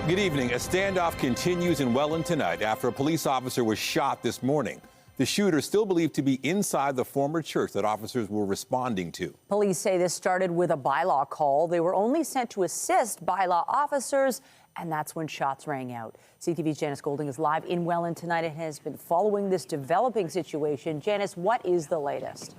Good evening. A standoff continues in Welland tonight after a police officer was shot this morning. The shooter still believed to be inside the former church that officers were responding to. Police say this started with a bylaw call. They were only sent to assist bylaw officers, and that's when shots rang out. CTV's Janice Golding is live in Welland tonight and has been following this developing situation. Janice, what is the latest?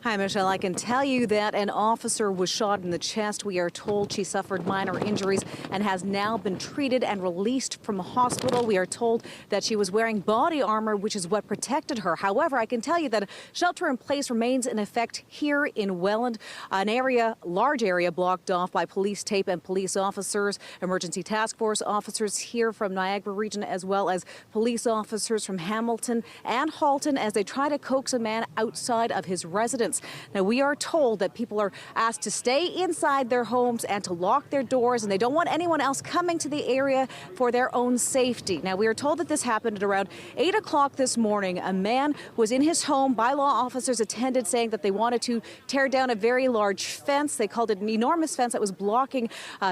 Hi, Michelle. I can tell you that an officer was shot in the chest. We are told she suffered minor injuries and has now been treated and released from hospital. We are told that she was wearing body armor, which is what protected her. However, I can tell you that shelter in place remains in effect here in Welland, an area, large area blocked off by police tape and police officers, emergency task force officers here from Niagara region, as well as police officers from Hamilton and Halton as they try to coax a man outside of his residence. Now, we are told that people are asked to stay inside their homes and to lock their doors, and they don't want anyone else coming to the area for their own safety. Now, we are told that this happened at around 8 o'clock this morning. A man was in his home. Bylaw officers attended, saying that they wanted to tear down a very large fence. They called it an enormous fence that was blocking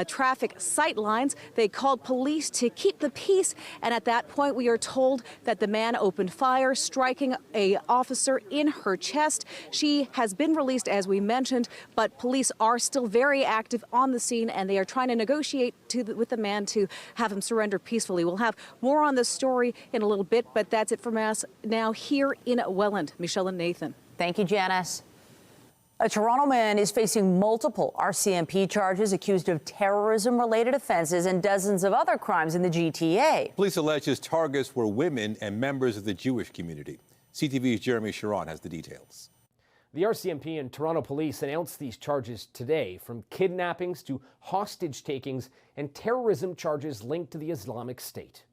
traffic sight lines. They called police to keep the peace, and at that point, we are told that the man opened fire, striking an officer in her chest. She has been released, as we mentioned, but police are still very active on the scene, and they are trying to negotiate with the man to have him surrender peacefully. We'll have more on this story in a little bit, but that's it from us now here in Welland. Michelle and Nathan. Thank you, Janice. A Toronto man is facing multiple RCMP charges, accused of terrorism-related offenses and dozens of other crimes in the GTA. Police allege his targets were women and members of the Jewish community. CTV's Jeremy Sharon has the details. The RCMP and Toronto Police announced these charges today, from kidnappings to hostage takings and terrorism charges linked to the Islamic State.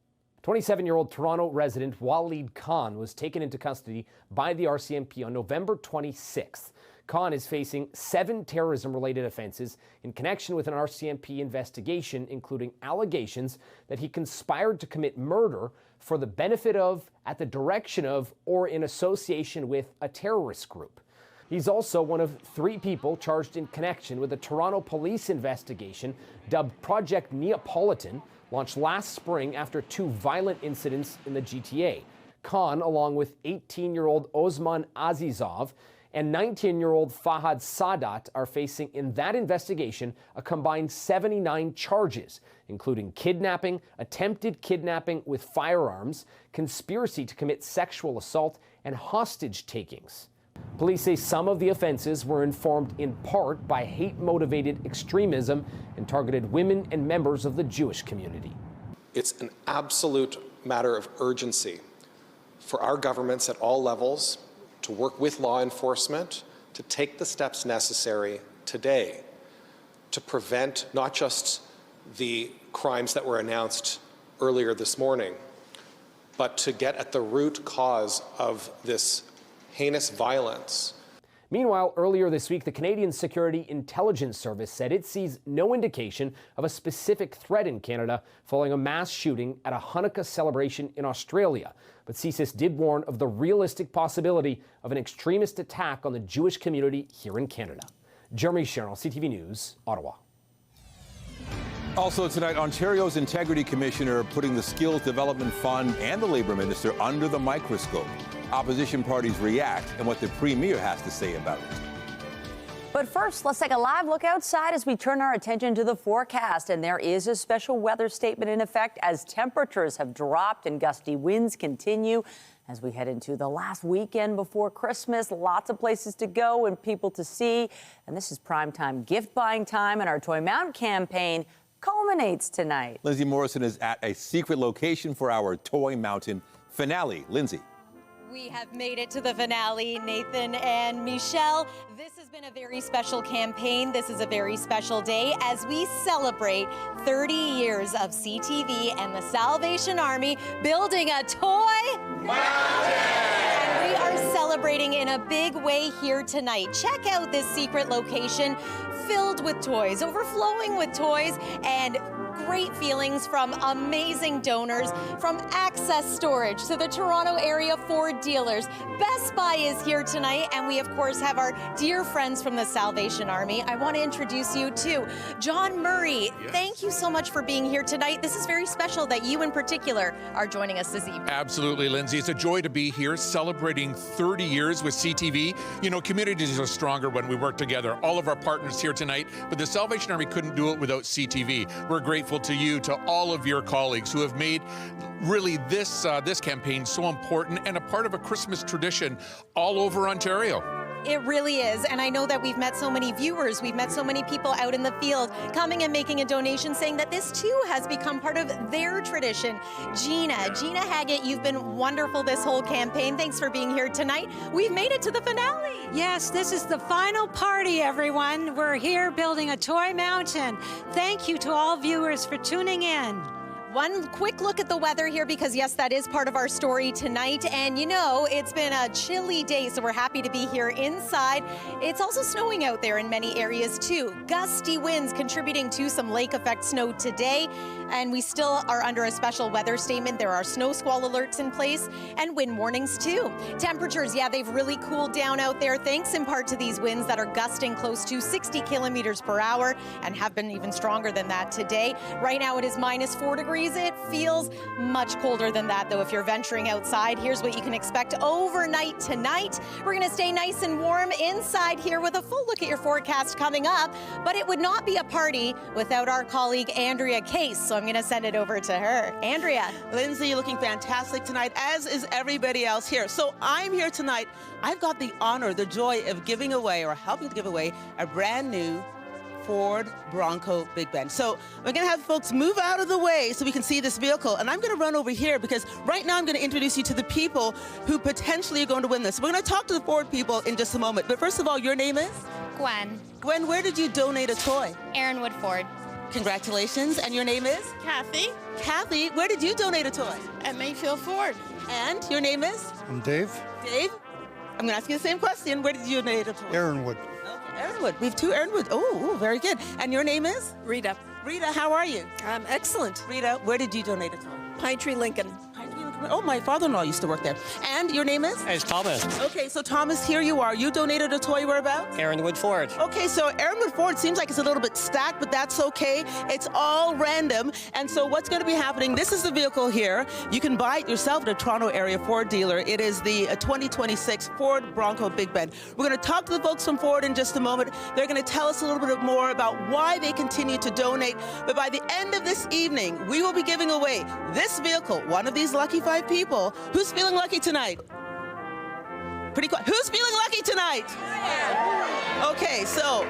27-year-old Toronto resident Walid Khan was taken into custody by the RCMP on November 26th. Khan is facing 7 terrorism-related offenses in connection with an RCMP investigation, including allegations that he conspired to commit murder for the benefit of, at the direction of, or in association with a terrorist group. He's also one of 3 people charged in connection with a Toronto police investigation dubbed Project Neapolitan, launched last spring after 2 violent incidents in the GTA. Khan, along with 18-year-old Osman Azizov and 19-year-old Fahad Sadat, are facing in that investigation a combined 79 charges, including kidnapping, attempted kidnapping with firearms, conspiracy to commit sexual assault, and hostage takings. Police say some of the offenses were informed in part by hate-motivated extremism and targeted women and members of the Jewish community. It's an absolute matter of urgency for our governments at all levels to work with law enforcement to take the steps necessary today to prevent not just the crimes that were announced earlier this morning, but to get at the root cause of this heinous violence. Meanwhile, earlier this week, the Canadian Security Intelligence Service said it sees no indication of a specific threat in Canada following a mass shooting at a Hanukkah celebration in Australia. But CSIS did warn of the realistic possibility of an extremist attack on the Jewish community here in Canada. Jeremy Sherrill, CTV News, Ottawa. Also tonight, Ontario's Integrity Commissioner putting the Skills Development Fund and the Labour Minister under the microscope. Opposition parties react and what the Premier has to say about it. But first, let's take a live look outside as we turn our attention to the forecast. And there is a special weather statement in effect as temperatures have dropped and gusty winds continue as we head into the last weekend before Christmas. Lots of places to go and people to see. And this is prime time gift buying time, and our Toy Mountain campaign culminates tonight. Lindsay Morrison is at a secret location for our Toy Mountain finale. Lindsay. We have made it to the finale, Nathan and Michelle. This has been a very special campaign. This is a very special day as we celebrate 30 years of CTV and the Salvation Army building a toy mountain. And we are celebrating in a big way here tonight. Check out this secret location filled with toys, overflowing with toys, and great feelings from amazing donors, from Access Storage to the Toronto area Ford dealers. Best Buy is here tonight, and we of course have our dear friends from the Salvation Army. I want to introduce you to John Murray. Yes. Thank you so much for being here tonight. This is very special that you in particular are joining us this evening. Absolutely, Lindsay. It's a joy to be here celebrating 30 years with CTV. You know, communities are stronger when we work together. All of our partners here tonight, but the Salvation Army couldn't do it without CTV. We're grateful to you, to all of your colleagues who have made really this campaign so important and a part of a Christmas tradition all over Ontario. It really is, and I know that we've met so many viewers, we've met so many people out in the field coming and making a donation saying that this too has become part of their tradition. Gina Haggett, you've been wonderful this whole campaign. Thanks for being here tonight. We've made it to the finale. Yes, this is the final party, everyone. We're here building a toy mountain. Thank you to all viewers for tuning in. One quick look at the weather here, because yes, that is part of our story tonight. And you know, it's been a chilly day, so we're happy to be here inside. It's also snowing out there in many areas too. Gusty winds contributing to some lake effect snow today. And we still are under a special weather statement. There are snow squall alerts in place and wind warnings too. Temperatures, yeah, they've really cooled down out there, thanks in part to these winds that are gusting close to 60 kilometers per hour and have been even stronger than that today. Right now it is -4 degrees. It feels much colder than that, though, if you're venturing outside. Here's what you can expect overnight tonight. We're going to stay nice and warm inside here with a full look at your forecast coming up. But it would not be a party without our colleague Andrea Case, so I'm going to send it over to her. Andrea. Lindsay, you're looking fantastic tonight, as is everybody else here. So I'm here tonight. I've got the honor, the joy of giving away, or helping to give away, a brand new Ford Bronco Big Ben. So we're going to have folks move out of the way so we can see this vehicle. And I'm going to run over here because right now I'm going to introduce you to the people who potentially are going to win this. We're going to talk to the Ford people in just a moment. But first of all, your name is? Gwen. Gwen, where did you donate a toy? Aaron Woodford. Congratulations. And your name is? Kathy. Kathy, where did you donate a toy? At Mayfield Ford. And your name is? I'm Dave. Dave? I'm going to ask you the same question. Where did you donate a toy? Aaronwood. Aaronwood. We have two Aaronwood. Oh, very good. And your name is? Rita. Rita, how are you? I'm excellent. Rita, where did you donate it to? Pine Tree, Lincoln. Pine Tree, Lincoln. Oh, my father-in-law used to work there. And your name is? It's Thomas. Okay, so Thomas, here you are. You donated a toy whereabouts? Aaronwood Ford. Okay, so Aaronwood Ford seems like it's a little bit stacked, but that's okay. It's all random. And so what's going to be happening, this is the vehicle here. You can buy it yourself at a Toronto area Ford dealer. It is the 2026 Ford Bronco Big Ben. We're going to talk to the folks from Ford in just a moment. They're going to tell us a little bit more about why they continue to donate. But by the end of this evening, we will be giving away this vehicle, one of these lucky 5 people. Who's feeling lucky tonight? Pretty quiet. Who's feeling lucky tonight? Okay, so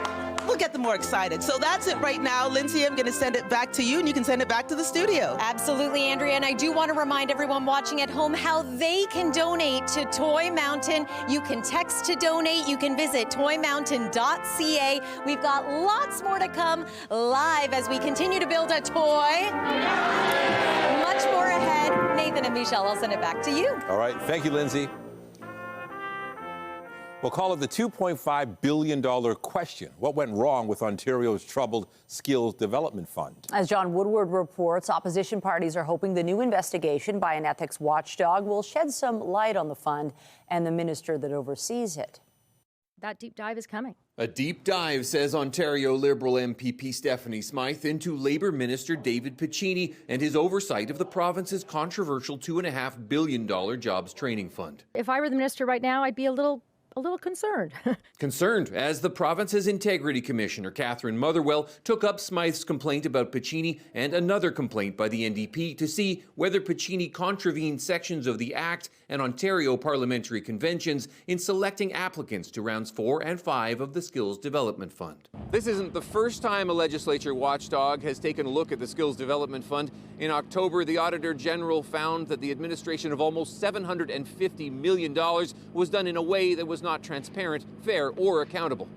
we'll get them more excited. So that's it right now. Lindsay, I'm going to send it back to you, and you can send it back to the studio. Absolutely, Andrea. And I do want to remind everyone watching at home how they can donate to Toy Mountain. You can text to donate. You can visit toymountain.ca. We've got lots more to come live as we continue to build a toy. Much more ahead. Nathan and Michelle, I'll send it back to you. All right. Thank you, Lindsay. We'll call it the $2.5 billion question. What went wrong with Ontario's troubled Skills Development Fund? As John Woodward reports, opposition parties are hoping the new investigation by an ethics watchdog will shed some light on the fund and the minister that oversees it. That deep dive is coming. A deep dive, says Ontario Liberal MPP Stephanie Smythe, into Labour Minister David Piccini and his oversight of the province's controversial $2.5 billion jobs training fund. If I were the minister right now, I'd be a little concerned. Concerned as the province's Integrity Commissioner, Catherine Motherwell, took up Smythe's complaint about Piccini and another complaint by the NDP to see whether Piccini contravened sections of the Act and Ontario parliamentary conventions in selecting applicants to rounds 4 and 5 of the Skills Development Fund. This isn't the first time a legislature watchdog has taken a look at the Skills Development Fund. In October, the Auditor General found that the administration of almost $750 million was done in a way that was not transparent, fair, or accountable.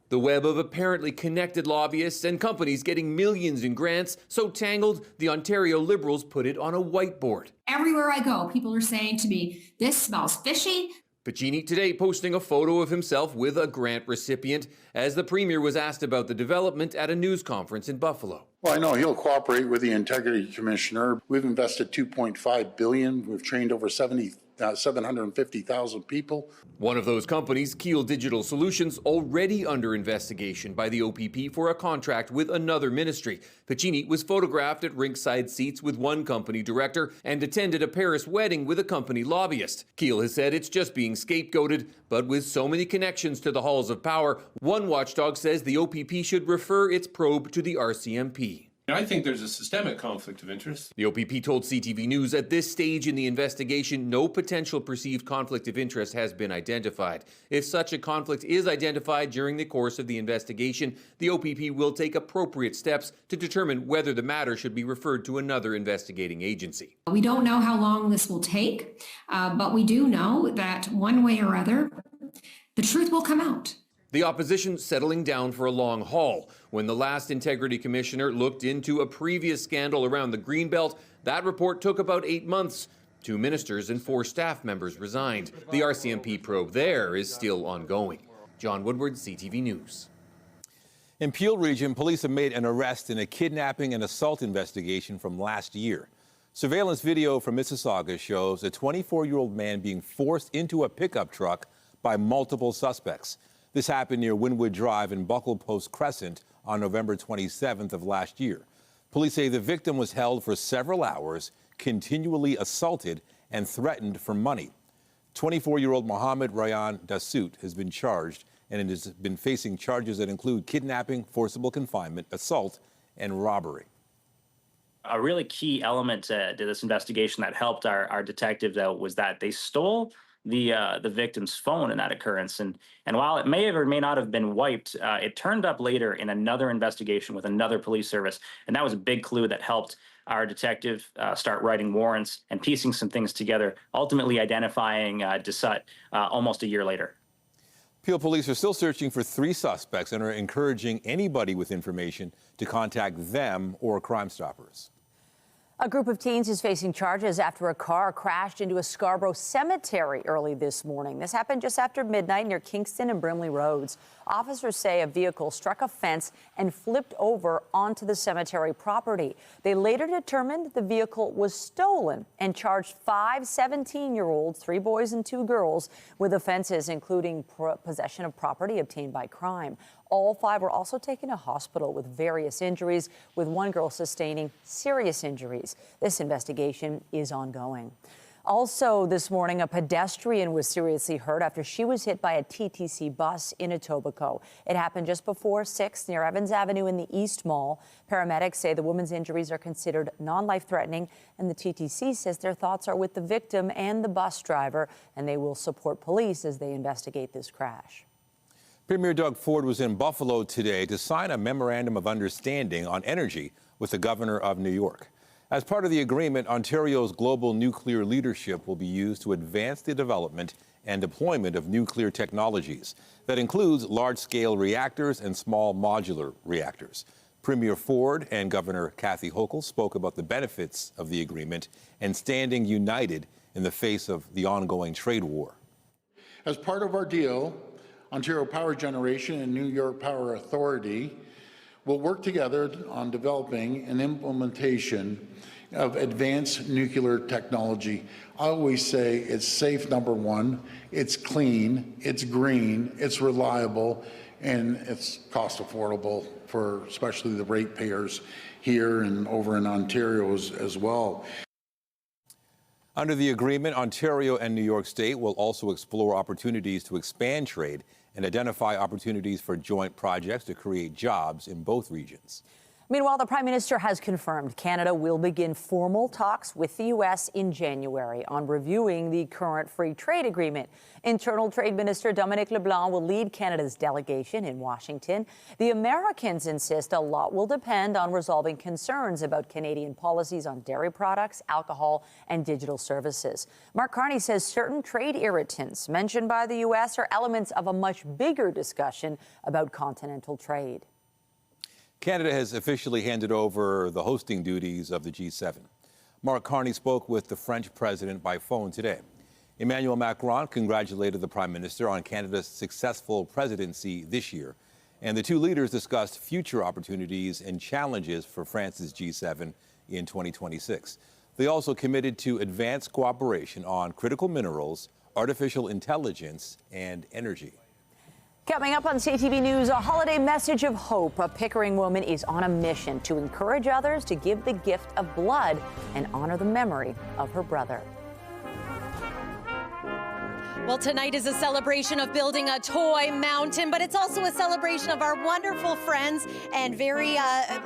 The web of apparently connected lobbyists and companies getting millions in grants so tangled, the Ontario Liberals put it on a whiteboard. Everywhere I go, people are saying to me, this smells fishy. Piccini today posting a photo of himself with a grant recipient as the Premier was asked about the development at a news conference in Buffalo. Well, I know he'll cooperate with the Integrity Commissioner. We've invested $2.5 billion. We've trained over 750,000 people. One of those companies, Keel Digital Solutions, already under investigation by the OPP for a contract with another ministry. Piccini was photographed at rinkside seats with one company director and attended a Paris wedding with a company lobbyist. Keel has said it's just being scapegoated, but with so many connections to the halls of power, one watchdog says the OPP should refer its probe to the RCMP. I think there's a systemic conflict of interest. The OPP told CTV News at this stage in the investigation, no potential perceived conflict of interest has been identified. If such a conflict is identified during the course of the investigation, the OPP will take appropriate steps to determine whether the matter should be referred to another investigating agency. We don't know how long this will take, but we do know that one way or other, the truth will come out. The opposition settling down for a long haul. When the last Integrity Commissioner looked into a previous scandal around the Greenbelt, that report took about 8 months. 2 ministers and 4 staff members resigned. The RCMP probe there is still ongoing. John Woodward, CTV News. In Peel Region, police have made an arrest in a kidnapping and assault investigation from last year. Surveillance video from Mississauga shows a 24-year-old man being forced into a pickup truck by multiple suspects. This happened near Wynwood Drive in Buckle Post Crescent on November 27th of last year. Police say the victim was held for several hours, continually assaulted and threatened for money. 24-year-old Mohammed Rayyan Dassout has been charged and has been facing charges that include kidnapping, forcible confinement, assault, and robbery. A really key element to this investigation that helped our detectives out was that they stole the victim's phone in that occurrence. And while it may have or may not have been wiped, it turned up later in another investigation with another police service. And that was a big clue that helped our detective start writing warrants and piecing some things together, ultimately identifying Dassout almost a year later. Peel police are still searching for 3 suspects and are encouraging anybody with information to contact them or Crime Stoppers. A group of teens is facing charges after a car crashed into a Scarborough cemetery early this morning. This happened just after midnight near Kingston and Brimley Roads. Officers say a vehicle struck a fence and flipped over onto the cemetery property. They later determined the vehicle was stolen and charged 5 17-year-olds, 3 boys and 2 girls, with offenses including possession of property obtained by crime. All 5 were also taken to hospital with various injuries, with one girl sustaining serious injuries. This investigation is ongoing. Also this morning, a pedestrian was seriously hurt after she was hit by a TTC bus in Etobicoke. It happened just before 6 near Evans Avenue in the East Mall. Paramedics say the woman's injuries are considered non-life-threatening, and the TTC says their thoughts are with the victim and the bus driver, and they will support police as they investigate this crash. Premier Doug Ford was in Buffalo today to sign a memorandum of understanding on energy with the governor of New York. As part of the agreement, Ontario's global nuclear leadership will be used to advance the development and deployment of nuclear technologies. That includes large-scale reactors and small modular reactors. Premier Ford and Governor Kathy Hochul spoke about the benefits of the agreement and standing united in the face of the ongoing trade war. As part of our deal, Ontario Power Generation and New York Power Authority will work together on developing an implementation of advanced nuclear technology. I always say it's safe, number one, it's clean, it's green, it's reliable, and it's cost affordable for especially the ratepayers here and over in Ontario as well. Under the agreement, Ontario and New York State will also explore opportunities to expand trade and identify opportunities for joint projects to create jobs in both regions. Meanwhile, the Prime Minister has confirmed Canada will begin formal talks with the U.S. in January on reviewing the current free trade agreement. Internal Trade Minister Dominic LeBlanc will lead Canada's delegation in Washington. The Americans insist a lot will depend on resolving concerns about Canadian policies on dairy products, alcohol, and digital services. Mark Carney says certain trade irritants mentioned by the U.S. are elements of a much bigger discussion about continental trade. Canada has officially handed over the hosting duties of the G7. Mark Carney spoke with the French president by phone today. Emmanuel Macron congratulated the Prime Minister on Canada's successful presidency this year. And the two leaders discussed future opportunities and challenges for France's G7 in 2026. They also committed to advanced cooperation on critical minerals, artificial intelligence, and energy. Coming up on CTV News, a holiday message of hope. A Pickering woman is on a mission to encourage others to give the gift of blood and honor the memory of her brother. Well, tonight is a celebration of building a toy mountain, but it's also a celebration of our wonderful friends and very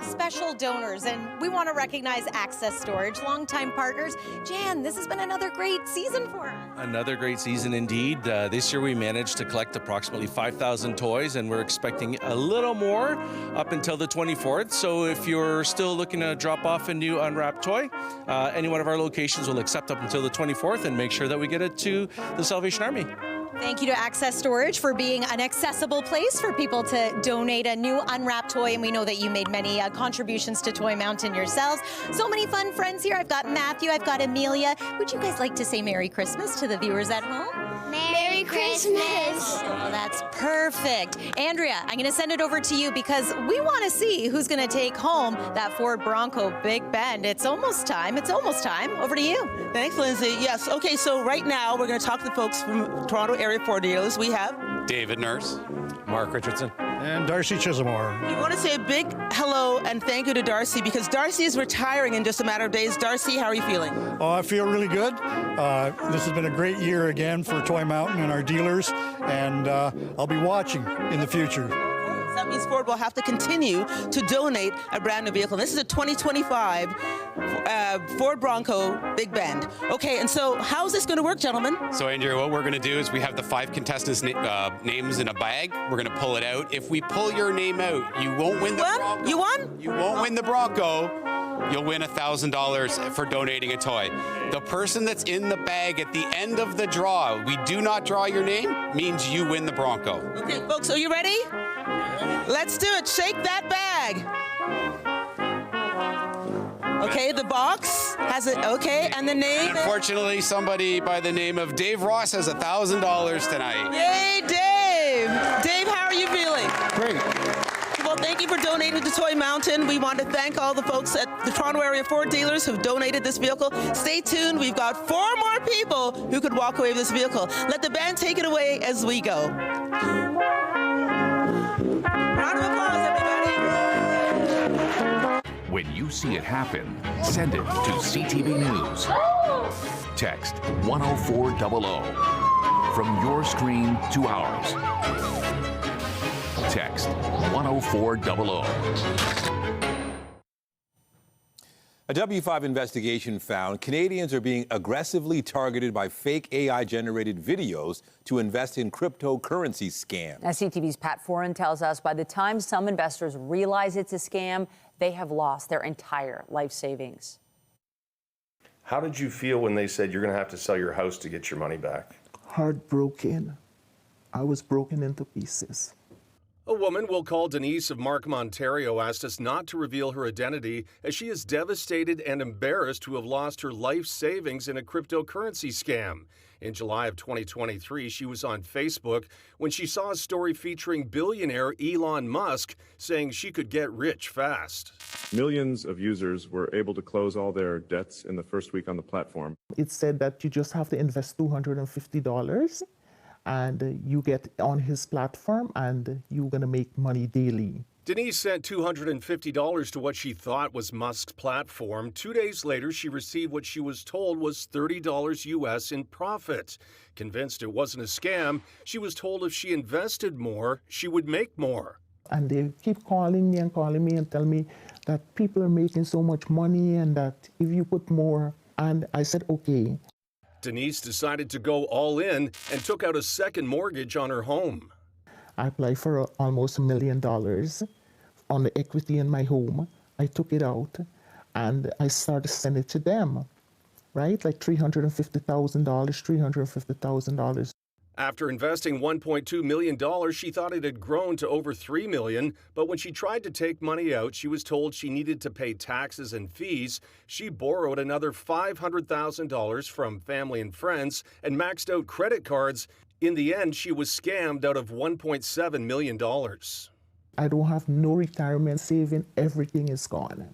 special donors. And we want to recognize Access Storage, longtime partners. Jan, this has been another great season for us. Another great season indeed. This year we managed to collect approximately 5,000 toys, and we're expecting a little more up until the 24th. So if you're still looking to drop off a new unwrapped toy, any one of our locations will accept up until the 24th and make sure that we get it to the Salvation Army. Thank you to Access Storage for being an accessible place for people to donate a new unwrapped toy. And we know that you made many contributions to Toy Mountain yourselves. So many fun friends here. I've got Matthew, I've got Amelia. Would you guys like to say Merry Christmas to the viewers at home? Merry Christmas. Oh, that's perfect. Andrea, I'm going to send it over to you because we want to see who's going to take home that Ford Bronco Big Bend. It's almost time. It's almost time. Over to you. Thanks, Lindsay. Yes. Okay, so right now we're going to talk to the folks from Toronto area Ford dealers. We have David Nurse, Mark Richardson, and Darcy Chisholmore. We want to say a big hello and thank you to Darcy because Darcy is retiring in just a matter of days. Darcy, how are you feeling? Oh, I feel really good. This has been a great year again for Toy Mountain and our dealers, and I'll be watching in the future. That means Ford will have to continue to donate a brand new vehicle. This is a 2025 Ford Bronco Big Bend. Okay, and so how's this going to work, gentlemen? So, Andrea, what we're going to do is we have the 5 contestants' names in a bag. We're going to pull it out. If we pull your name out, you won't win the Bronco. You won? You won't win the Bronco. You'll win $1,000 for donating a toy. The person that's in the bag at the end of the draw, we do not draw your name, means you win the Bronco. Okay, folks, are you ready? Let's do it. Shake that bag. Okay, the box has it. Okay, and the name. Unfortunately, somebody by the name of Dave Ross has $1,000 tonight. Yay, Dave! Dave, how are you feeling? Great. Well, thank you for donating to Toy Mountain. We want to thank all the folks at the Toronto area Ford dealers who've donated this vehicle. Stay tuned. We've got 4 more people who could walk away with this vehicle. Let the band take it away as we go. Round of applause, everybody. When you see it happen, send it to CTV News. Text 10400 from your screen to ours. Text 10400. A W5 investigation found Canadians are being aggressively targeted by fake AI-generated videos to invest in cryptocurrency scams. As CTV's Pat Foran tells us, by the time some investors realize it's a scam, they have lost their entire life savings. How did you feel when they said you're going to have to sell your house to get your money back? Heartbroken. I was broken into pieces. A woman we'll call Denise of Markham, Ontario, asked us not to reveal her identity as she is devastated and embarrassed to have lost her life savings in a cryptocurrency scam. In July of 2023, she was on Facebook when she saw a story featuring billionaire Elon Musk saying she could get rich fast. Millions of users were able to close all their debts in the first week on the platform. It said that you just have to invest $250 and you get on his platform and you're going to make money daily. Denise sent $250 to what she thought was Musk's platform. 2 days later, she received what she was told was $30 US in profit. Convinced it wasn't a scam, she was told if she invested more, she would make more. And they keep calling me and tell me that people are making so much money and that if you put more, and I said, okay. Denise decided to go all in and took out a second mortgage on her home. I applied for almost $1 million on the equity in my home. I took it out and I started sending it to them, right? Like $350,000, $350,000. After investing $1.2 million, she thought it had grown to over $3 million, but when she tried to take money out, she was told she needed to pay taxes and fees. She borrowed another $500,000 from family and friends and maxed out credit cards. In the end, she was scammed out of $1.7 million. I don't have no retirement saving. Everything is gone.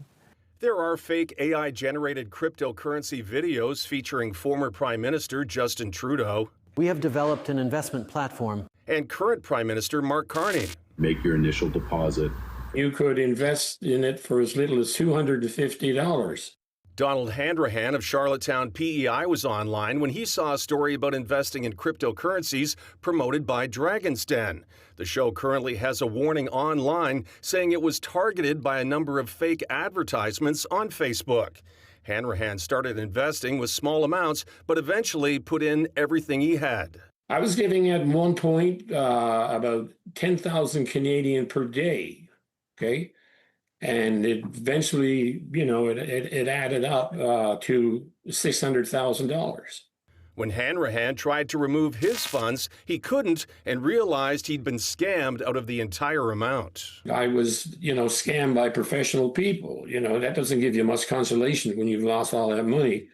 There are fake AI-generated cryptocurrency videos featuring former Prime Minister Justin Trudeau. We have developed an investment platform. And current Prime Minister Mark Carney. Make your initial deposit. You could invest in it for as little as $250. Donald Hanrahan of Charlottetown PEI was online when he saw a story about investing in cryptocurrencies promoted by Dragon's Den. The show currently has a warning online saying it was targeted by a number of fake advertisements on Facebook. Hanrahan started investing with small amounts, but eventually put in everything he had. I was giving at one point about 10,000 Canadian per day, okay? And it eventually, it added up to $600,000. When Hanrahan tried to remove his funds, he couldn't and realized he'd been scammed out of the entire amount. I was, scammed by professional people. That doesn't give you much consolation when you've lost all that money.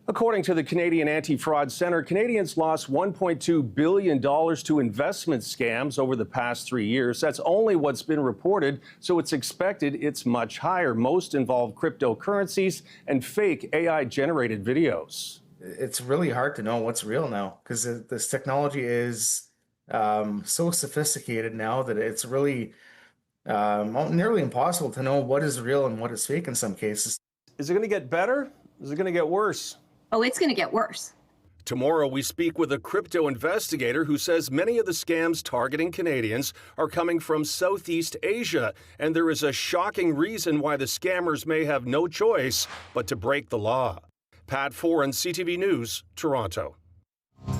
According to the Canadian Anti-Fraud Centre, Canadians lost $1.2 billion to investment scams over the past 3 years. That's only what's been reported, so it's expected it's much higher. Most involve cryptocurrencies and fake AI-generated videos. It's really hard to know what's real now because this technology is so sophisticated now that it's really nearly impossible to know what is real and what is fake in some cases. Is it going to get better? Is it going to get worse? Oh, it's going to get worse. Tomorrow, we speak with a crypto investigator who says many of the scams targeting Canadians are coming from Southeast Asia, and there is a shocking reason why the scammers may have no choice but to break the law. Pat Foran, CTV News, Toronto.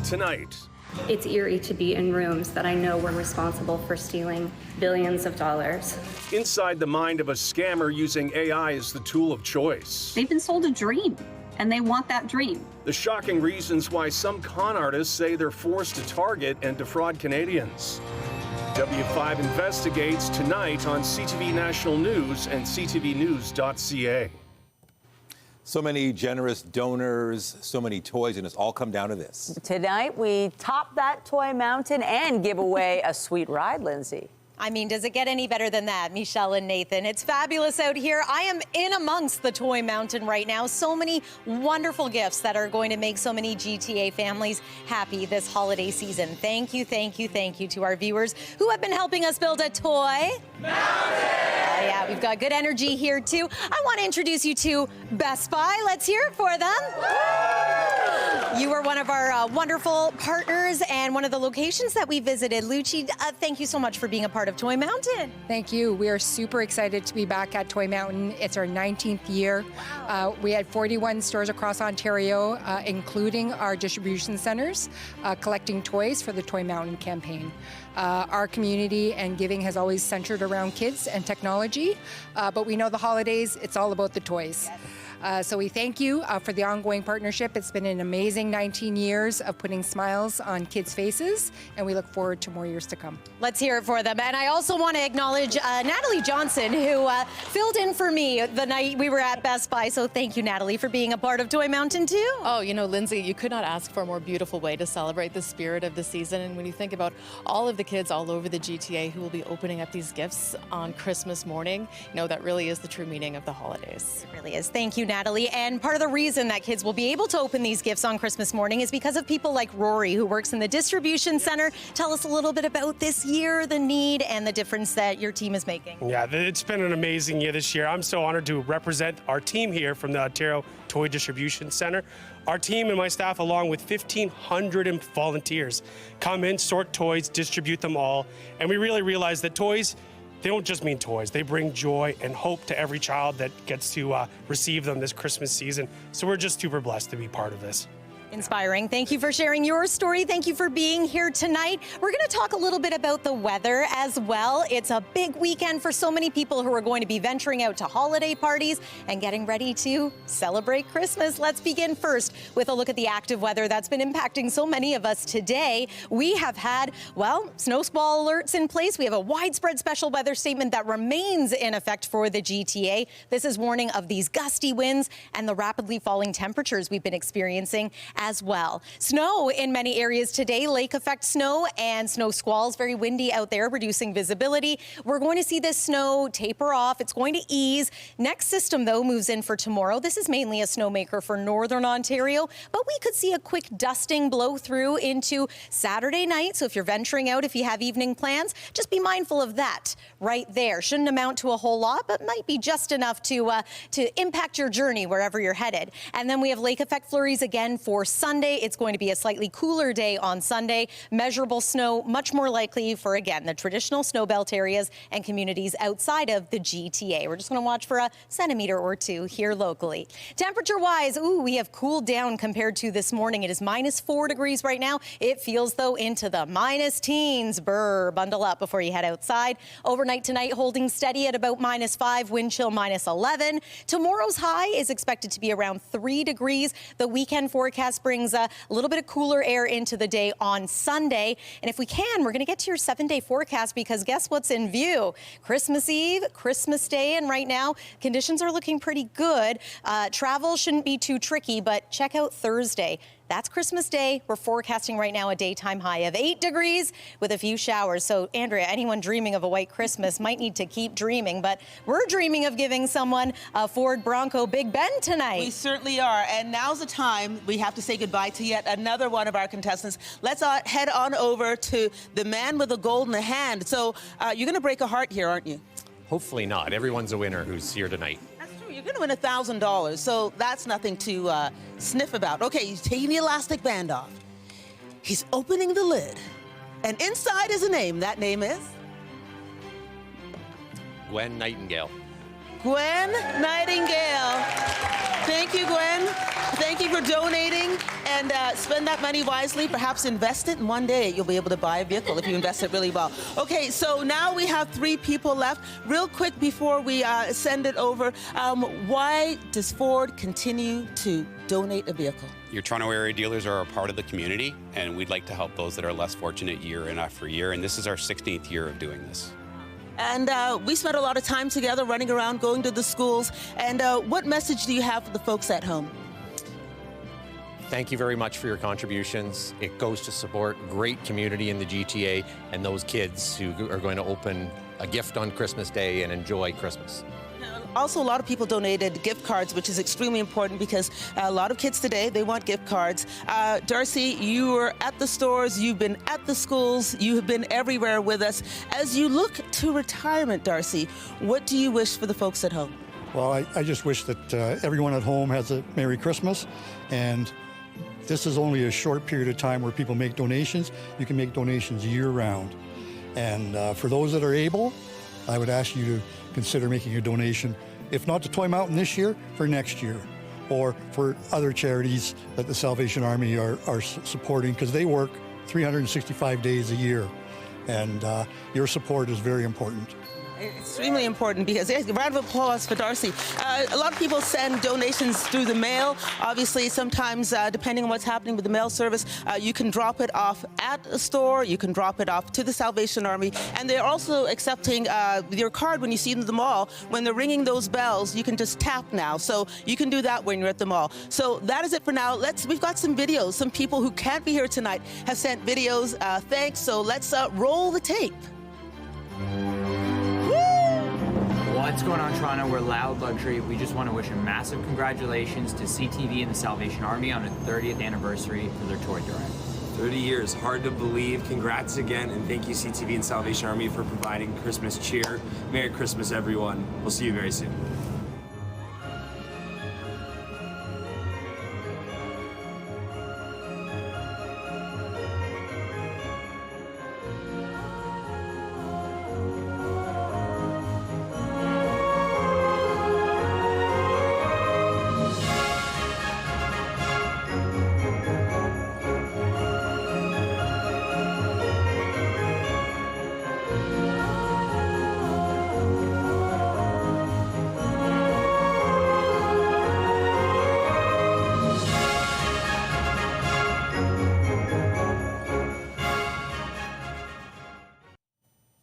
Tonight. It's eerie to be in rooms that I know were responsible for stealing billions of dollars. Inside the mind of a scammer using AI as the tool of choice. They've been sold a dream, and they want that dream. The shocking reasons why some con artists say they're forced to target and defraud Canadians. W5 investigates tonight on CTV National News and ctvnews.ca. So many generous donors, so many toys, and it's all come down to this. Tonight, we top that toy mountain and give away a sweet ride, Lindsay. I mean, does it get any better than that, Michelle and Nathan? It's fabulous out here. I am in amongst the toy mountain right now. So many wonderful gifts that are going to make so many GTA families happy this holiday season. Thank you, thank you, thank you to our viewers who have been helping us build a toy mountain. Yeah, we've got good energy here too. I want to introduce you to Best Buy. Let's hear it for them. You are one of our wonderful partners and one of the locations that we visited. Lucci, thank you so much for being a part of Toy Mountain. Thank you. We are super excited to be back at Toy Mountain. It's our 19th year. We had 41 stores across Ontario, including our distribution centers, collecting toys for the Toy Mountain campaign. Our community and giving has always centered around kids and technology, but we know the holidays, it's all about the toys. So we thank you for the ongoing partnership. It's been an amazing 19 years of putting smiles on kids' faces, and we look forward to more years to come. Let's hear it for them. And I also want to acknowledge Natalie Johnson, who filled in for me the night we were at Best Buy. So thank you, Natalie, for being a part of Toy Mountain, too. Oh, Lindsay, you could not ask for a more beautiful way to celebrate the spirit of the season. And when you think about all of the kids all over the GTA who will be opening up these gifts on Christmas morning, that really is the true meaning of the holidays. It really is. Thank you, Natalie. And part of the reason that kids will be able to open these gifts on Christmas morning is because of people like Rory, who works in the distribution center. Tell us a little bit about this year, the need, and the difference that your team is making. Yeah, it's been an amazing year this year. I'm so honored to represent our team here from the Ontario Toy Distribution Center. Our team and my staff, along with 1,500 volunteers, come in, sort toys, distribute them all, and we really realize that toys, they don't just mean toys. They bring joy and hope to every child that gets to receive them this Christmas season. So we're just super blessed to be part of this. Inspiring. Thank you for sharing your story. Thank you for being here tonight. We're going to talk a little bit about the weather as well. It's a big weekend for so many people who are going to be venturing out to holiday parties and getting ready to celebrate Christmas. Let's begin first with a look at the active weather that's been impacting so many of us today. We have had, snow squall alerts in place. We have a widespread special weather statement that remains in effect for the GTA. This is warning of these gusty winds and the rapidly falling temperatures we've been experiencing as well. Snow in many areas today, lake effect snow and snow squalls, very windy out there, reducing visibility. We're going to see this snow taper off. It's going to ease. Next system, though, moves in for tomorrow. This is mainly a snowmaker for northern Ontario, but we could see a quick dusting blow through into Saturday night. So if you're venturing out, if you have evening plans, just be mindful of that right there. Shouldn't amount to a whole lot, but might be just enough to impact your journey wherever you're headed. And then we have lake effect flurries again for Sunday. It's going to be a slightly cooler day on Sunday. Measurable snow, much more likely for, again, the traditional snow belt areas and communities outside of the GTA. We're just going to watch for a centimeter or two here locally. Temperature-wise, we have cooled down compared to this morning. It is -4 degrees right now. It feels, though, into the minus teens. Bundle up before you head outside. Overnight tonight, holding steady at about -5, wind chill -11. Tomorrow's high is expected to be around 3 degrees. The weekend forecast brings a little bit of cooler air into the day on Sunday. And if we can, we're going to get to your 7-day forecast, because guess what's in view? Christmas Eve, Christmas Day, and right now conditions are looking pretty good. Travel shouldn't be too tricky, but check out Thursday. That's Christmas Day. We're forecasting right now a daytime high of 8 degrees with a few showers. So, Andrea, anyone dreaming of a white Christmas might need to keep dreaming, but we're dreaming of giving someone a Ford Bronco Big Ben tonight. We certainly are. And now's the time we have to say goodbye to yet another one of our contestants. Let's head on over to the man with the gold in the hand. So you're going to break a heart here, aren't you? Hopefully not. Everyone's a winner who's here tonight. You're going to win $1,000, so that's nothing to sniff about. Okay, he's taking the elastic band off. He's opening the lid, and inside is a name. That name is? Gwen Nightingale. Gwen Nightingale. Thank you, Gwen. Thank you for donating, and spend that money wisely. Perhaps invest it, and one day you'll be able to buy a vehicle if you invest it really well. Okay, so now we have 3 people left. Real quick before we send it over, why does Ford continue to donate a vehicle? Your Toronto area dealers are a part of the community, and we'd like to help those that are less fortunate year in after year, and this is our 16th year of doing this. And we spent a lot of time together running around, going to the schools. And what message do you have for the folks at home? Thank you very much for your contributions. It goes to support great community in the GTA and those kids who are going to open a gift on Christmas Day and enjoy Christmas. Also, a lot of people donated gift cards, which is extremely important because a lot of kids today, they want gift cards. Darcy, you were at the stores, you've been at the schools, you have been everywhere with us. As you look to retirement, Darcy, what do you wish for the folks at home? Well, I just wish that everyone at home has a Merry Christmas, and this is only a short period of time where people make donations. You can make donations year-round. And for those that are able, I would ask you to consider making a donation, if not to Toy Mountain this year, for next year, or for other charities that the Salvation Army are supporting, because they work 365 days a year, and your support is very important. Extremely important, because a round of applause for Darcy. A lot of people send donations through the mail. Obviously, sometimes, depending on what's happening with the mail service, you can drop it off at a store, you can drop it off to the Salvation Army, and they're also accepting your card when you see them at the mall. When they're ringing those bells, you can just tap now, so you can do that when you're at the mall. So that is it for now. We've got some videos. Some people who can't be here tonight have sent videos. Thanks. So let's roll the tape. What's going on, Toronto? We're Loud Luxury. We just want to wish a massive congratulations to CTV and the Salvation Army on a 30th anniversary for their toy drive. 30 years, hard to believe. Congrats again, and thank you, CTV and Salvation Army, for providing Christmas cheer. Merry Christmas, everyone. We'll see you very soon.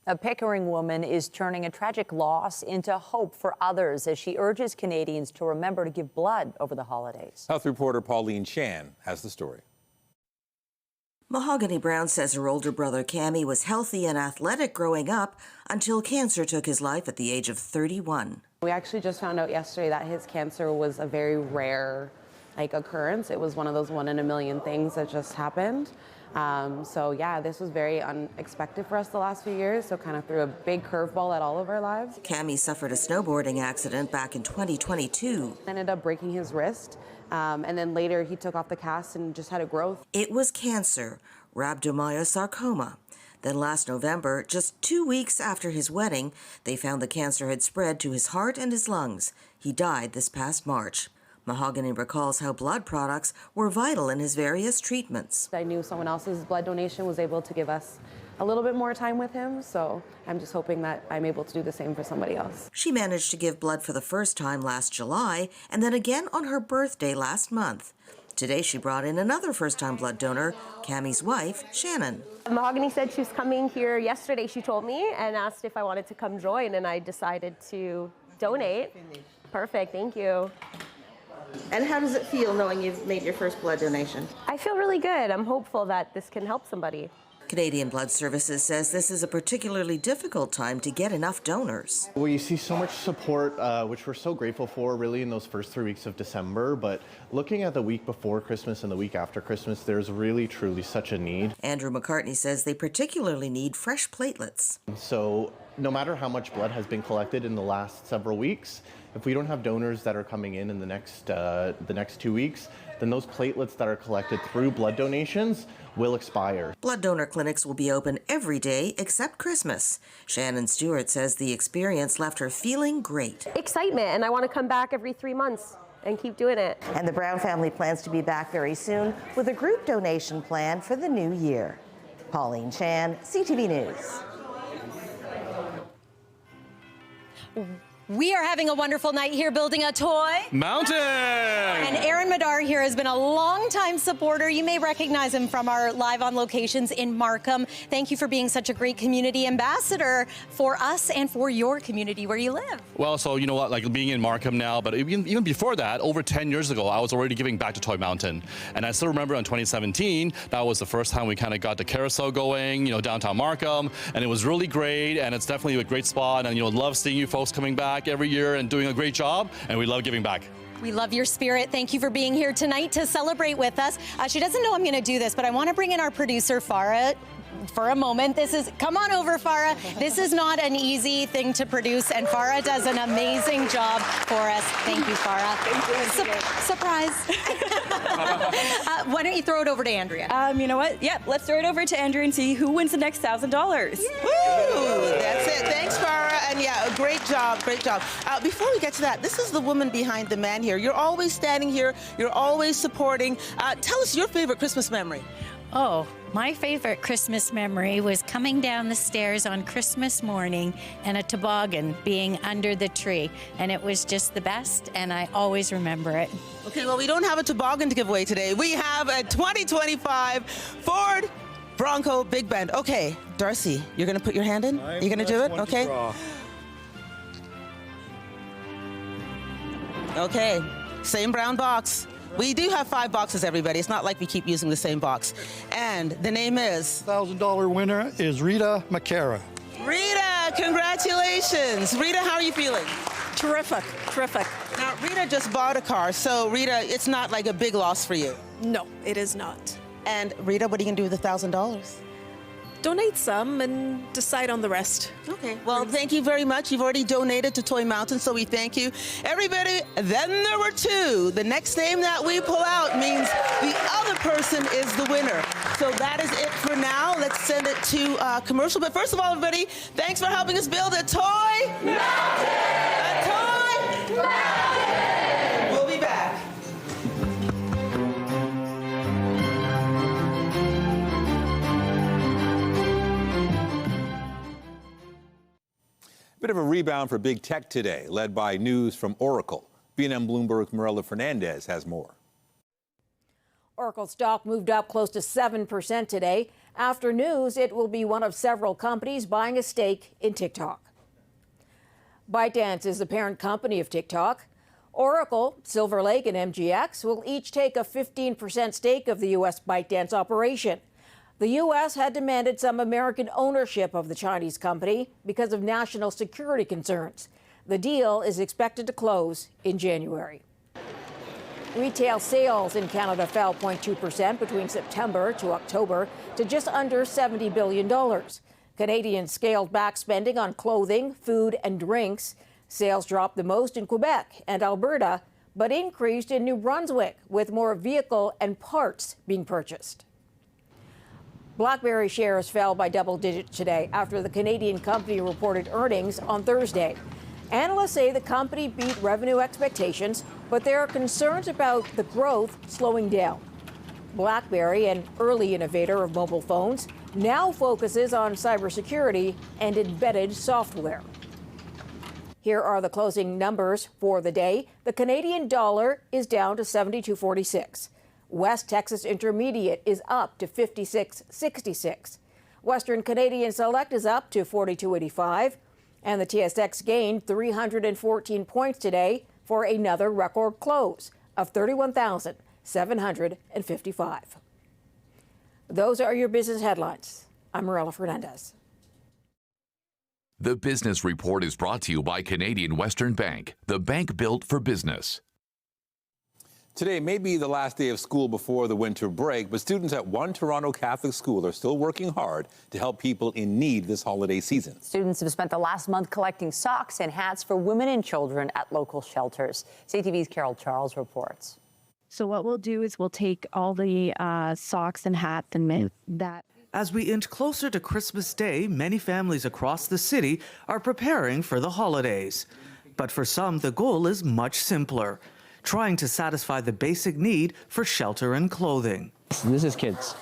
A Pickering woman is turning a tragic loss into hope for others as she urges Canadians to remember to give blood over the holidays. Health reporter Pauline Chan has the story. Mahogany Brown says her older brother Cammy was healthy and athletic growing up until cancer took his life at the age of 31. We actually just found out yesterday that his cancer was a very rare occurrence. It was one of those 1 in a million things that just happened. So yeah, this was very unexpected for us the last few years, so kind of threw a big curveball at all of our lives. Cammy suffered a snowboarding accident back in 2022. Ended up breaking his wrist, and then later he took off the cast and just had a growth. It was cancer, rhabdomyosarcoma. Then last November, just 2 weeks after his wedding, they found the cancer had spread to his heart and his lungs. He died this past March. Mahogany recalls how blood products were vital in his various treatments. I knew someone else's blood donation was able to give us a little bit more time with him, so I'm just hoping that I'm able to do the same for somebody else. She managed to give blood for the first time last July and then again on her birthday last month. Today she brought in another first-time blood donor, Cammy's wife, Shannon. Mahogany said she was coming here yesterday, she told me, and asked if I wanted to come join, and I decided to donate. Perfect, thank you. And how does it feel knowing you've made your first blood donation? I feel really good. I'm hopeful that this can help somebody. Canadian Blood Services says this is a particularly difficult time to get enough donors. Well, you see so much support, which we're so grateful for really in those first 3 weeks of December, but looking at the week before Christmas and the week after Christmas, there's really truly such a need. Andrew McCartney says they particularly need fresh platelets. So no matter how much blood has been collected in the last several weeks, if we don't have donors that are coming in the next 2 weeks, then those platelets that are collected through blood donations will expire. Blood donor clinics will be open every day except Christmas. Shannon Stewart says the experience left her feeling great. Excitement, and I want to come back every 3 months and keep doing it. And the Brown family plans to be back very soon with a group donation plan for the new year. Pauline Chan, CTV News. We are having a wonderful night here building a toy mountain. And Aaron Madar here has been a longtime supporter. You may recognize him from our live on locations in Markham. Thank you for being such a great community ambassador for us and for your community where you live. Well, so you know what, like being in Markham now, but even before that, over 10 years ago, I was already giving back to Toy Mountain. And I still remember in 2017, that was the first time we kind of got the carousel going, downtown Markham. And it was really great. And it's definitely a great spot. And, love seeing you folks coming back every year and doing a great job, and we love giving back. We love your spirit. Thank you for being here tonight to celebrate with us. She doesn't know I'm going to do this, but I want to bring in our producer, Farah, for a moment. Come on over, Farah. This is not an easy thing to produce, and Farah does an amazing job for us. Thank you, Farah. Surprise. Why don't you throw it over to Andrea? You know what? Yep, let's throw it over to Andrea and see who wins the next $1,000. Woo! That's it. Thanks, Farah. And yeah, great job, great job. Before we get to that, this is the woman behind the man here. You're always standing here. You're always supporting. Tell us your favorite Christmas memory. Oh, my favorite Christmas memory was coming down the stairs on Christmas morning and a toboggan being under the tree. And it was just the best, and I always remember it. Okay, well, we don't have a toboggan to give away today. We have a 2025 Ford Bronco Big Bend. Okay, Darcy, you're going to put your hand in? You're going to do it? Okay. Okay, same brown box. We do have 5 boxes, everybody. It's not like we keep using the same box. And the name is? $1,000 winner is Rita McCara. Rita, congratulations. Rita, how are you feeling? Terrific, terrific. Now, Rita just bought a car, so Rita, it's not like a big loss for you. No, it is not. And Rita, what are you gonna do with the $1,000? Donate some and decide on the rest. Okay, well, thank you very much. You've already donated to Toy Mountain, so we thank you. Everybody, then there were 2. The next name that we pull out means the other person is the winner. So that is it for now. Let's send it to commercial. But first of all, everybody, thanks for helping us build a Toy Mountain! A Toy Mountain! We'll be back. Bit of a rebound for big tech today, led by news from Oracle. BNN Bloomberg's Morella Fernandez has more. Oracle stock moved up close to 7% today After news, it will be one of several companies buying a stake in TikTok. ByteDance is the parent company of TikTok. Oracle, Silver Lake, and MGX will each take a 15% stake of the U.S. ByteDance operation. The U.S. had demanded some American ownership of the Chinese company because of national security concerns. The deal is expected to close in January. Retail sales in Canada fell 0.2% between September to October to just under $70 billion. Canadians scaled back spending on clothing, food, and drinks. Sales dropped the most in Quebec and Alberta, but increased in New Brunswick, with more vehicle and parts being purchased. BlackBerry shares fell by double digits today after the Canadian company reported earnings on Thursday. Analysts say the company beat revenue expectations, but there are concerns about the growth slowing down. BlackBerry, an early innovator of mobile phones, now focuses on cybersecurity and embedded software. Here are the closing numbers for the day. The Canadian dollar is down to 72.46. West Texas Intermediate is up to 56.66. Western Canadian Select is up to 42.85. And the TSX gained 314 points today for another record close of 31,755. Those are your business headlines. I'm Marella Fernandez. The Business Report is brought to you by Canadian Western Bank, the bank built for business. Today may be the last day of school before the winter break, but students at one Toronto Catholic school are still working hard to help people in need this holiday season. Students have spent the last month collecting socks and hats for women and children at local shelters. CTV's Carol Charles reports. So what we'll do is we'll take all the socks and hats and mitts that. As we inch closer to Christmas Day, many families across the city are preparing for the holidays. But for some, the goal is much simpler, trying to satisfy the basic need for shelter and clothing. This is kids.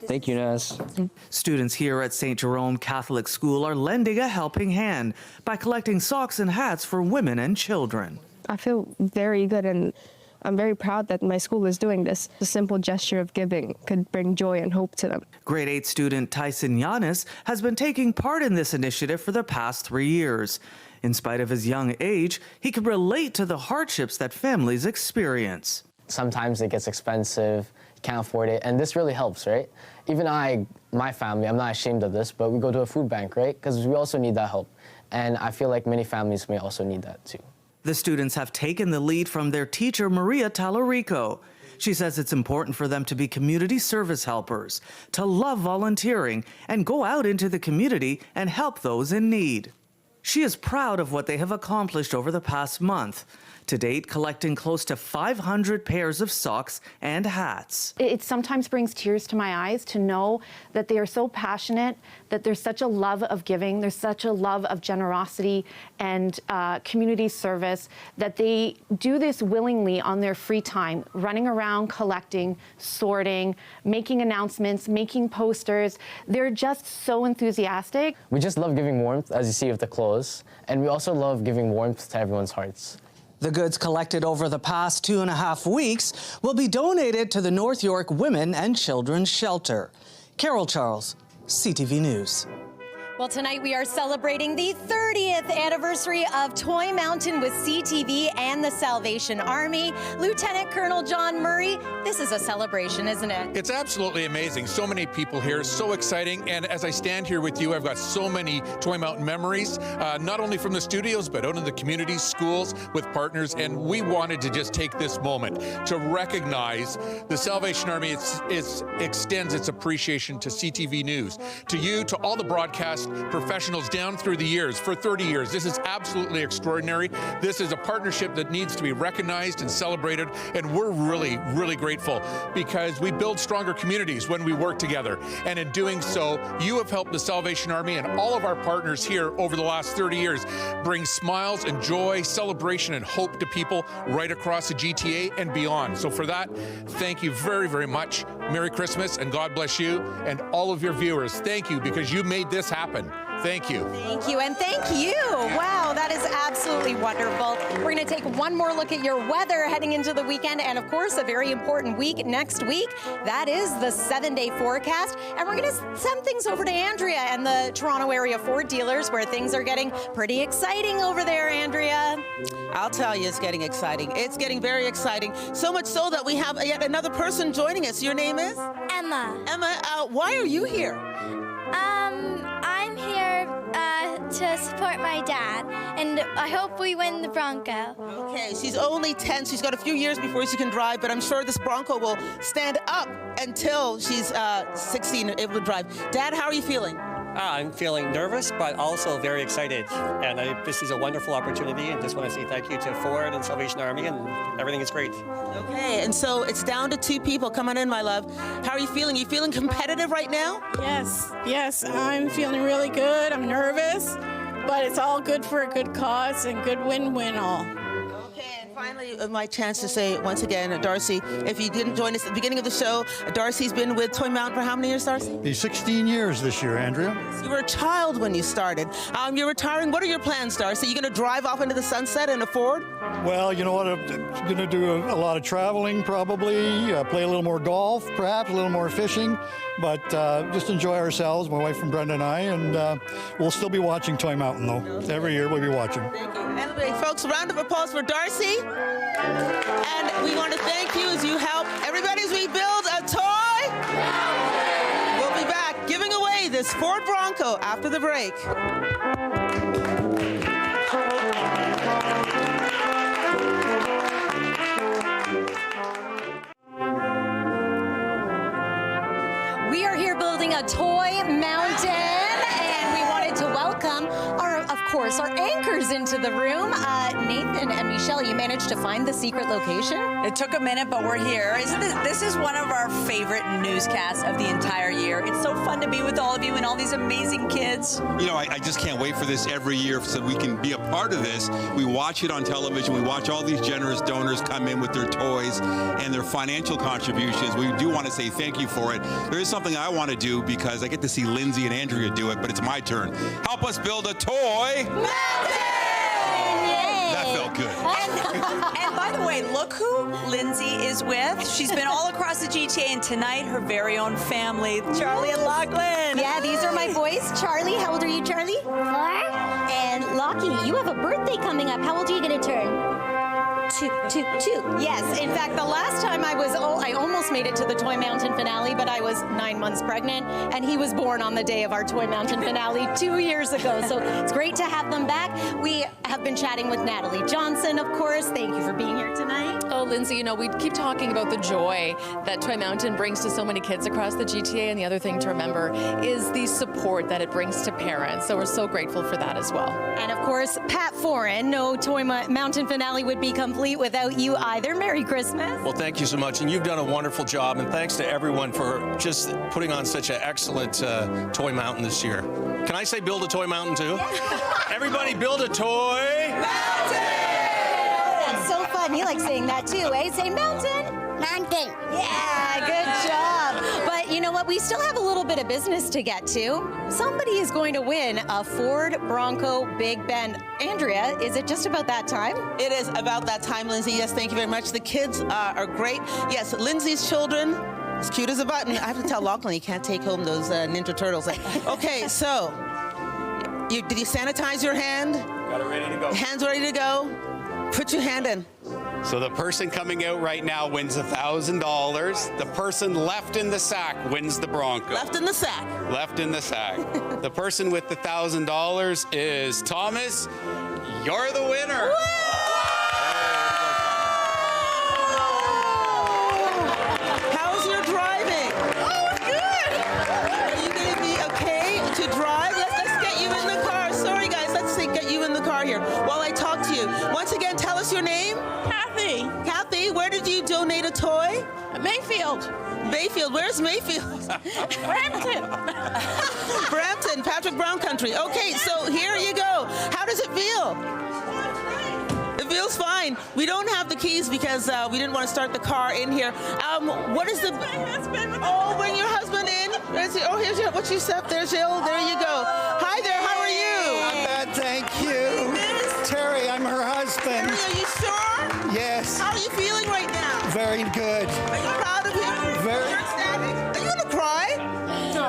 Thank you, Naz. Students here at St. Jerome Catholic School are lending a helping hand by collecting socks and hats for women and children. I feel very good, and I'm very proud that my school is doing this. The simple gesture of giving could bring joy and hope to them. Grade 8 student Tyson Yanis has been taking part in this initiative for the past 3 years. In spite of his young age, he can relate to the hardships that families experience. Sometimes it gets expensive, you can't afford it, and this really helps, right? Even my family, I'm not ashamed of this, but we go to a food bank, right? Because we also need that help. And I feel like many families may also need that too. The students have taken the lead from their teacher, Maria Talarico. She says it's important for them to be community service helpers, to love volunteering, and go out into the community and help those in need. She is proud of what they have accomplished over the past month. To date, collecting close to 500 pairs of socks and hats. It sometimes brings tears to my eyes to know that they are so passionate, that there's such a love of giving, there's such a love of generosity and community service, that they do this willingly on their free time, running around, collecting, sorting, making announcements, making posters. They're just so enthusiastic. We just love giving warmth, as you see with the clothes, and we also love giving warmth to everyone's hearts. The goods collected over the past 2.5 weeks will be donated to the North York Women and Children's Shelter. Carol Charles, CTV News. Well, tonight we are celebrating the 30th anniversary of Toy Mountain with CTV and the Salvation Army. Lieutenant Colonel John Murray, this is a celebration, isn't it? It's absolutely amazing. So many people here, so exciting. And as I stand here with you, I've got so many Toy Mountain memories, not only from the studios, but out in the communities, schools, with partners. And we wanted to just take this moment to recognize the Salvation Army. It extends its appreciation to CTV News, to you, to all the broadcast professionals down through the years, for 30 years. This is absolutely extraordinary. This is a partnership that needs to be recognized and celebrated, and we're really, really grateful because we build stronger communities when we work together. And in doing so, you have helped the Salvation Army and all of our partners here over the last 30 years bring smiles and joy, celebration and hope to people right across the GTA and beyond. So for that, thank you very, very much. Merry Christmas and God bless you and all of your viewers. Thank you because you made this happen. happen. Thank you. Thank you, and thank you. Wow, that is absolutely wonderful. We're going to take one more look at your weather heading into the weekend, and of course, a very important week next week. That is the 7-day forecast, and we're going to send things over to Andrea and the Toronto area Ford dealers, where things are getting pretty exciting over there, Andrea. I'll tell you, it's getting exciting. It's getting very exciting. So much so that we have yet another person joining us. Your name is? Emma. Emma, why are you here? I'm here to support my dad, and I hope we win the Bronco. Okay, she's only 10. She's got a few years before she can drive, but I'm sure this Bronco will stand up until she's 16 and able to drive. Dad, how are you feeling? I'm feeling nervous, but also very excited. And this is a wonderful opportunity, and just want to say thank you to Ford and Salvation Army, and everything is great. Okay, and so it's down to 2 people. Come on in, my love. How are you feeling? You feeling competitive right now? Yes, I'm feeling really good. I'm nervous, but it's all good for a good cause and good win-win all. Finally, my chance to say once again, Darcy, if you didn't join us at the beginning of the show, Darcy's been with Toy Mountain for how many years, Darcy? He's 16 years this year, Andrea. You were a child when you started. You're retiring. What are your plans, Darcy? Are you going to drive off into the sunset in a Ford? Well, you know what? I'm going to do a lot of traveling, probably, play a little more golf, perhaps, a little more fishing, but just enjoy ourselves, my wife and Brenda and I, and we'll still be watching Toy Mountain, though. Every year we'll be watching. Thank you. Anyway, folks, a round of applause for Darcy. And we want to thank you as you help everybody as we build a toy. We'll be back giving away this Ford Bronco after the break. We are here building a toy mountain, and we wanted to welcome our anchors into the room. Nathan and Michelle, you managed to find the secret location? It took a minute, but we're here. This is one of our favorite newscasts of the entire year. It's so fun to be with all of you and all these amazing kids. You know, I just can't wait for this every year so we can be a part of this. We watch it on television. We watch all these generous donors come in with their toys and their financial contributions. We do want to say thank you for it. There is something I want to do because I get to see Lindsay and Andrea do it, but it's my turn. Help us build a toy mountain! That felt good. And by the way, look who Lindsay is with. She's been all across the GTA, and tonight her very own family, Charlie and Lachlan. Yeah, these are my boys. Charlie, how old are you, Charlie? 4. And Lockie, you have a birthday coming up. How old are you going to turn? Two. Yes, in fact, the last time I almost made it to the Toy Mountain finale, but I was 9 months pregnant, and he was born on the day of our Toy Mountain finale 2 years ago. So it's great to have them back. We have been chatting with Natalie Johnson, of course. Thank you for being here tonight. Oh, Lindsay, you know, we keep talking about the joy that Toy Mountain brings to so many kids across the GTA, and the other thing to remember is the support that it brings to parents. So we're so grateful for that as well. And of course, Pat Foran, no Toy Mountain finale would be complete without you either. Merry Christmas. Well, thank you so much, and you've done a wonderful job, and thanks to everyone for just putting on such an excellent Toy Mountain this year. Can I say build a Toy Mountain too? Everybody build a Toy Mountain! That's so fun. You like saying that too, eh? Say mountain. Mountain. Yeah, good job. But you know what? We still have a little bit of business to get to. Somebody is going to win a Ford Bronco Big Ben. Andrea, is it just about that time? It is about that time, Lindsay. Yes, thank you very much. The kids are great. Yes, Lindsay's children, as cute as a button. I have to tell Lachlan he can't take home those Ninja Turtles. Okay, so, did you sanitize your hand? Got it ready to go. Hands ready to go. Put your hand in. So the person coming out right now wins $1,000. The person left in the sack wins the Bronco. Left in the sack. Left in the sack. The person with the $1,000 is Thomas. You're the winner. How's your driving? Oh, good. Are you going to be okay to drive? Let's get you in the car. Sorry, guys. Let's get you in the car here while I talk to you. Once again, tell us your name. Kathy. Kathy, where did you donate a toy? Mayfield. Mayfield. Where's Mayfield? Brampton. Brampton, Patrick Brown country. Okay, so here you go. How does it feel? It feels fine. We don't have the keys because we didn't want to start the car in here. What is the... Oh, bring your husband in. Oh, here's your... What you said? There's your... There you go. Hi there, how are you? Not bad, thank you. Terry, I'm her husband. Terry, are you sure? Yes. How are you feeling right now? Very good. Are you proud of him? Very. You're ecstatic? Are you gonna cry? No.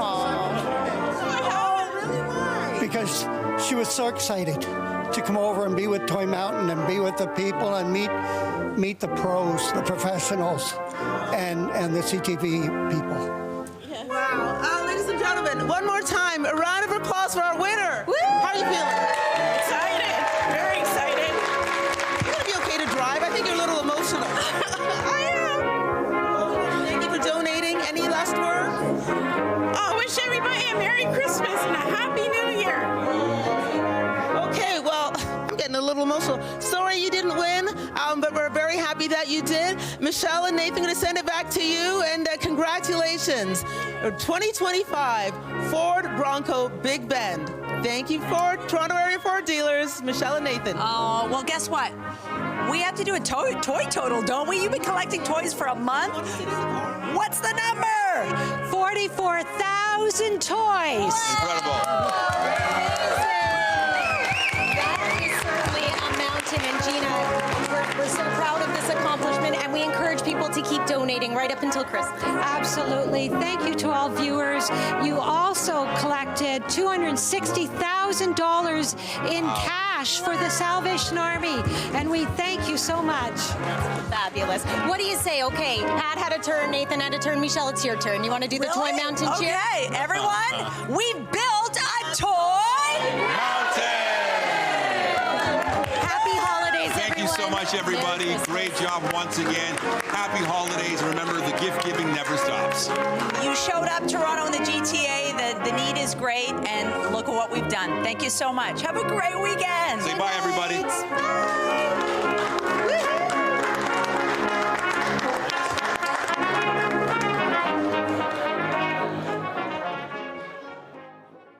Oh, really? Why? Because she was so excited to come over and be with Toy Mountain and be with the people and meet the pros, the professionals, and the CTV people. Wow. Ladies and gentlemen, one more time, a round of applause for our winner. Woo! How are you feeling? Excited. Very excited. You're going to be okay to drive. I think you're a little emotional. I am. Thank you for donating. Any last words? Oh, wish everybody a Merry Christmas and a Happy New Year. Okay, well, I'm getting a little emotional. Sorry you didn't win, but we're very happy that you did. Michelle and Nathan, going to send it back to you, and congratulations. 2025 Ford Bronco Big Bend. Thank you, Ford, Toronto Area Ford dealers, Michelle and Nathan. Oh, well, guess what? We have to do a toy total, don't we? You've been collecting toys for a month. What's the number? 44,000 toys. Incredible. That is certainly a mountain, and Gina, we're so proud of this accomplishment, and we encourage people to keep donating right up until Christmas. Absolutely. Thank you to all viewers. You also collected $260,000 in cash for the Salvation Army, and we thank you so much. Fabulous. What do you say? Okay, Pat had a turn, Nathan had a turn, Michelle, it's your turn. You want to do the Toy Mountain cheer? Okay, everyone, we've built a toy mountain. Happy holidays, Thank you so much, everybody. Great job once again. Happy holidays. Remember, the gift giving never stops. You showed up, Toronto, and the GTA. The need is great, and look at what we've done. Thank you so much. Have a great weekend. Say bye, everybody. Bye.